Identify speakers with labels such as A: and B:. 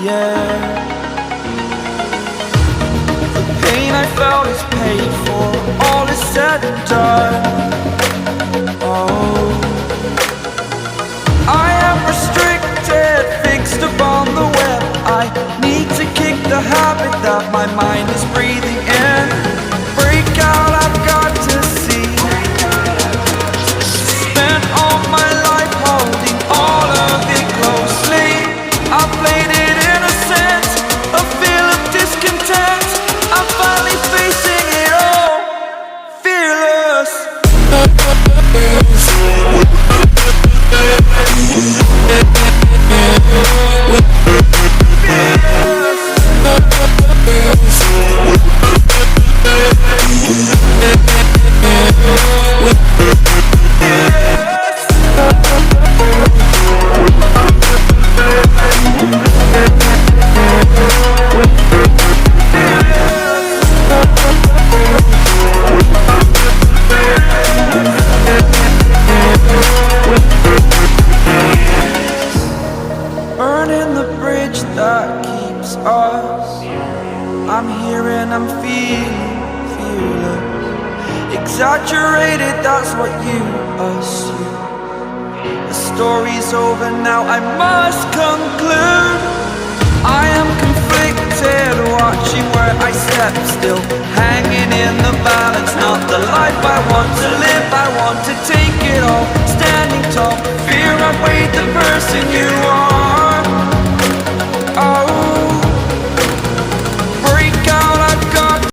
A: air. The pain I felt is paid for, all is said and done. Oh, I am restricted, fixed upon the web. I need to kick the habit that my mind is breathing in. Break out, I've got to see. Spent all my life holding all of it closely. I played it innocent, a feel of discontent. I'm finally facing it all, fearless. Burning the bridge that keeps us. I'm here and I'm feeling fearless. Exaggerated, that's what you assume. The story's over now, I must conclude.